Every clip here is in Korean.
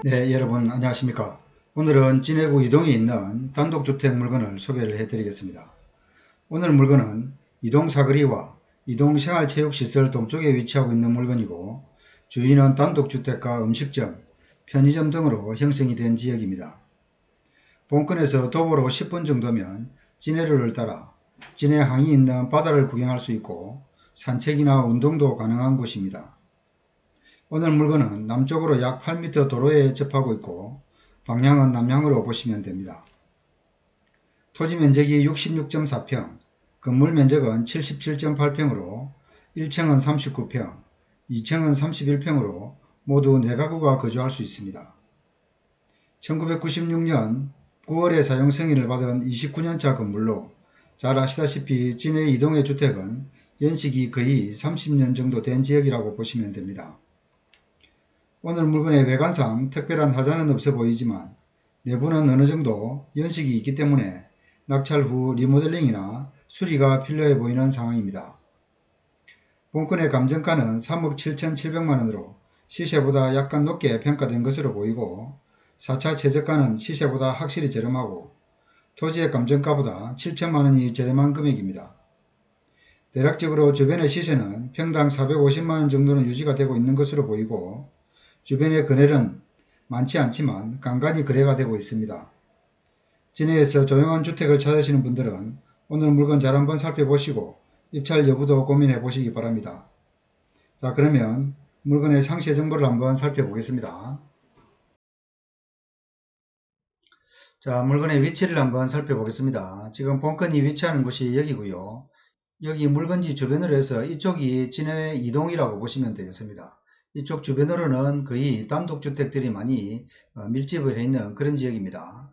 네, 여러분 안녕하십니까. 오늘은 진해구 이동에 있는 단독주택 물건을 소개를 해드리겠습니다. 오늘 물건은 이동 사거리와 이동 생활체육시설 동쪽에 위치하고 있는 물건이고, 주위는 단독주택과 음식점, 편의점 등으로 형성이 된 지역입니다. 본건에서 도보로 10분 정도면 진해로를 따라 진해항이 있는 바다를 구경할 수 있고, 산책이나 운동도 가능한 곳입니다. 오늘 물건은 남쪽으로 약 8m 도로에 접하고 있고, 방향은 남향으로 보시면 됩니다. 토지 면적이 66.4평, 건물 면적은 77.8평으로 1층은 39평, 2층은 31평으로 모두 4가구가 거주할 수 있습니다. 1996년 9월에 사용 승인을 받은 29년차 건물로, 잘 아시다시피 진해 이동의 주택은 연식이 거의 30년 정도 된 지역이라고 보시면 됩니다. 오늘 물건의 외관상 특별한 하자는 없어 보이지만 내부는 어느 정도 연식이 있기 때문에 낙찰 후 리모델링이나 수리가 필요해 보이는 상황입니다. 본건의 감정가는 3억 7,700만원으로 시세보다 약간 높게 평가된 것으로 보이고, 4차 최저가는 시세보다 확실히 저렴하고 토지의 감정가보다 7천만원이 저렴한 금액입니다. 대략적으로 주변의 시세는 평당 450만원 정도는 유지가 되고 있는 것으로 보이고, 주변의 거래는 많지 않지만 간간히 거래가 되고 있습니다. 진해에서 조용한 주택을 찾으시는 분들은 오늘 물건 잘 한번 살펴보시고 입찰 여부도 고민해 보시기 바랍니다. 자, 그러면 물건의 상세 정보를 한번 살펴보겠습니다. 자, 물건의 위치를 한번 살펴보겠습니다. 지금 본건이 위치하는 곳이 여기고요. 여기 물건지 주변으로 해서 이쪽이 진해 이동이라고 보시면 되겠습니다. 이쪽 주변으로는 거의 단독주택들이 많이 밀집을 해 있는 그런 지역입니다.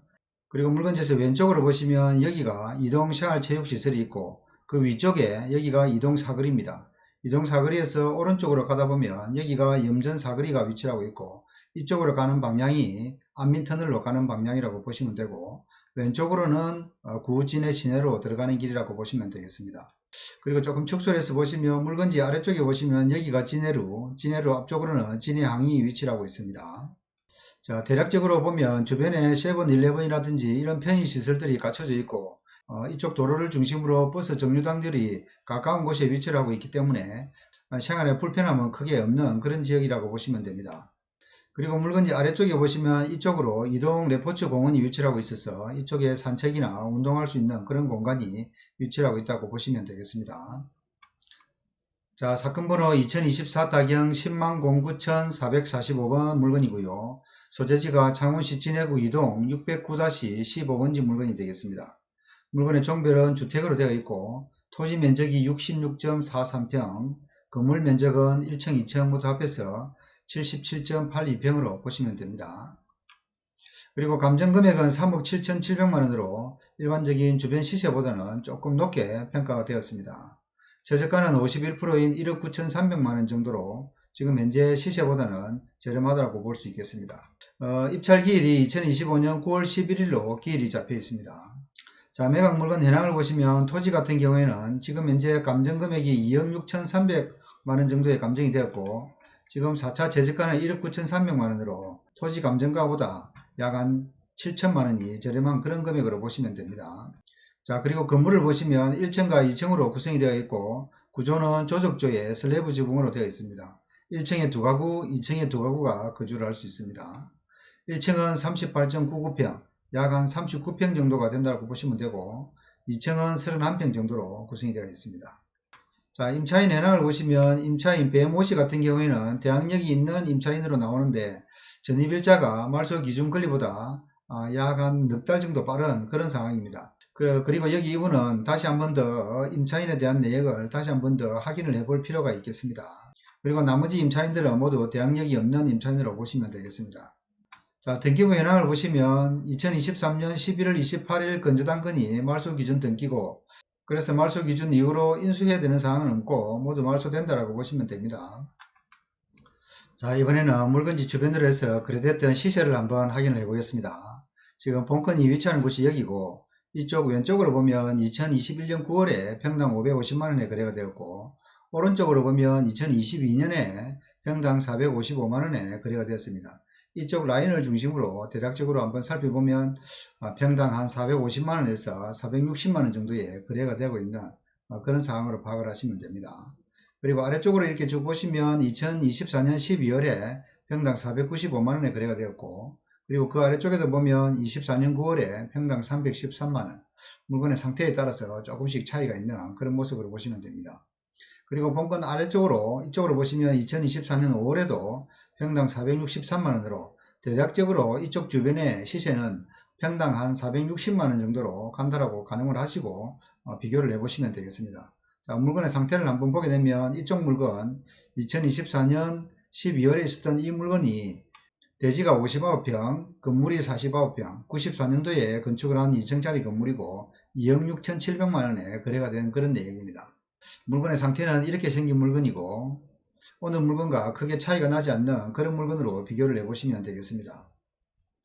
그리고 물건지에서 왼쪽으로 보시면 여기가 이동생활체육시설이 있고, 그 위쪽에 여기가 이동사거리입니다. 이동사거리에서 오른쪽으로 가다 보면 여기가 염전사거리가 위치하고 있고, 이쪽으로 가는 방향이 안민터널로 가는 방향이라고 보시면 되고, 왼쪽으로는 구진해 시내로 들어가는 길이라고 보시면 되겠습니다. 그리고 조금 축소를 해서 보시면 물건지 아래쪽에 보시면 여기가 진해루 앞쪽으로는 진해항이 위치하고 있습니다. 자, 대략적으로 보면 주변에 세븐일레븐이라든지 이런 편의시설들이 갖춰져 있고, 이쪽 도로를 중심으로 버스 정류장들이 가까운 곳에 위치를 하고 있기 때문에 생활에 불편함은 크게 없는 그런 지역이라고 보시면 됩니다. 그리고 물건지 아래쪽에 보시면 이쪽으로 이동 레포츠 공원이 위치하고 있어서 이쪽에 산책이나 운동할 수 있는 그런 공간이 위치하고 있다고 보시면 되겠습니다. 자, 사건 번호 2024-10만09,445번 물건이고요. 소재지가 창원시 진해구 이동 609-15번지 물건이 되겠습니다. 물건의 종별은 주택으로 되어 있고, 토지 면적이 66.43평, 건물 면적은 1층, 2층 모두 합해서 77.82평으로 보시면 됩니다. 그리고 감정금액은 3억 7,700만원으로 일반적인 주변 시세보다는 조금 높게 평가가 되었습니다. 최저가는 51%인 1억 9,300만원 정도로 지금 현재 시세보다는 저렴하다고 볼 수 있겠습니다. 입찰 기일이 2025년 9월 11일로 기일이 잡혀 있습니다. 자, 매각 물건 현황을 보시면 토지 같은 경우에는 지금 현재 감정금액이 2억 6,300만원 정도에 감정이 되었고, 지금 4차 최저가는 1억 9,300만원으로 토지 감정가보다 약 한 7천만원이 저렴한 그런 금액으로 보시면 됩니다. 자, 그리고 건물을 보시면 1층과 2층으로 구성이 되어 있고, 구조는 조적조의 슬래브 지붕으로 되어 있습니다. 1층에 2가구, 2층에 2가구가 거주를 할 수 있습니다. 1층은 38.99평, 약 한 39평 정도가 된다고 보시면 되고, 2층은 31평 정도로 구성이 되어 있습니다. 자, 임차인 현황을 보시면 임차인 배모씨 같은 경우에는 대항력이 있는 임차인으로 나오는데, 전입일자가 말소 기준 권리보다 약 한 넉 달 정도 빠른 그런 상황입니다. 그리고 여기 이분은 다시 한 번 더 임차인에 대한 내역을 다시 한 번 더 확인을 해볼 필요가 있겠습니다. 그리고 나머지 임차인들은 모두 대항력이 없는 임차인으로 보시면 되겠습니다. 자, 등기부 현황을 보시면 2023년 11월 28일 건조당건이 말소 기준 등기고, 그래서 말소 기준 이후로 인수해야 되는 사항은 없고 모두 말소된다라고 보시면 됩니다. 자, 이번에는 물건지 주변으로 해서 거래됐던 시세를 한번 확인을 해 보겠습니다. 지금 본건이 위치하는 곳이 여기고, 이쪽 왼쪽으로 보면 2021년 9월에 평당 550만원에 거래가 되었고, 오른쪽으로 보면 2022년에 평당 455만원에 거래가 되었습니다. 이쪽 라인을 중심으로 대략적으로 한번 살펴보면 평당 한 450만원에서 460만원 정도의 거래가 되고 있는 그런 상황으로 파악을 하시면 됩니다. 그리고 아래쪽으로 이렇게 쭉 보시면 2024년 12월에 평당 495만원에 거래가 되었고, 그리고 그 아래쪽에도 보면 24년 9월에 평당 313만원, 물건의 상태에 따라서 조금씩 차이가 있는 그런 모습으로 보시면 됩니다. 그리고 본건 아래쪽으로 이쪽으로 보시면 2024년 5월에도 평당 463만원으로 대략적으로 이쪽 주변의 시세는 평당 한 460만원 정도로 간다라고 가늠을 하시고 비교를 해보시면 되겠습니다. 자, 물건의 상태를 한번 보게 되면 이쪽 물건 2024년 12월에 있었던 이 물건이 대지가 59평, 건물이 49평, 94년도에 건축을 한 2층짜리 건물이고 2억 6,700만원에 거래가 된 그런 내용입니다. 물건의 상태는 이렇게 생긴 물건이고 어느 물건과 크게 차이가 나지 않는 그런 물건으로 비교를 해보시면 되겠습니다.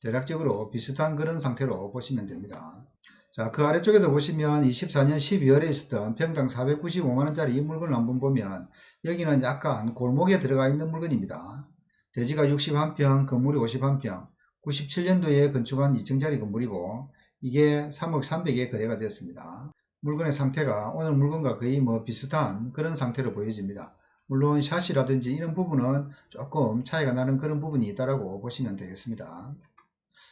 대략적으로 비슷한 그런 상태로 보시면 됩니다. 자, 그 아래쪽에도 보시면 24년 12월에 있었던 평당 495만원짜리 이 물건을 한번 보면 여기는 약간 골목에 들어가 있는 물건입니다. 대지가 61평, 건물이 51평, 97년도에 건축한 2층짜리 건물이고 이게 3억 300에 거래가 되었습니다. 물건의 상태가 오늘 물건과 거의 비슷한 그런 상태로 보여집니다. 물론 샷이라든지 이런 부분은 조금 차이가 나는 그런 부분이 있다고 보시면 되겠습니다.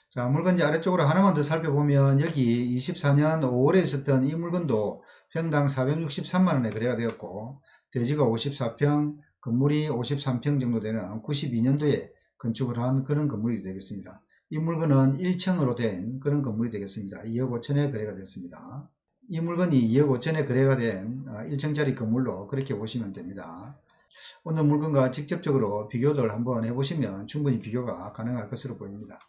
자, 물건지 아래쪽으로 하나만 더 살펴보면 여기 24년 5월에 있었던 이 물건도 평당 463만원에 거래가 되었고 대지가 54평, 건물이 53평 정도 되는 92년도에 건축을 한 그런 건물이 되겠습니다. 이 물건은 1층으로 된 그런 건물이 되겠습니다. 2억 5천에 거래가 됐습니다. 이 물건이 2억 5천에 거래가 된 1층짜리 건물로 그렇게 보시면 됩니다. 오늘 물건과 직접적으로 비교를 한번 해보시면 충분히 비교가 가능할 것으로 보입니다.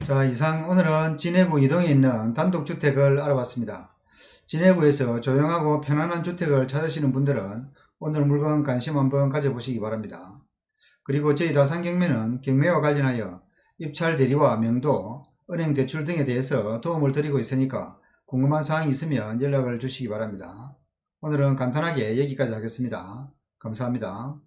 자, 이상 오늘은 진해구 이동에 있는 단독주택을 알아봤습니다. 진해구에서 조용하고 편안한 주택을 찾으시는 분들은 오늘 물건 관심 한번 가져보시기 바랍니다. 그리고 저희 다산경매는 경매와 관련하여 입찰 대리와 명도, 은행 대출 등에 대해서 도움을 드리고 있으니까 궁금한 사항이 있으면 연락을 주시기 바랍니다. 오늘은 간단하게 여기까지 하겠습니다. 감사합니다.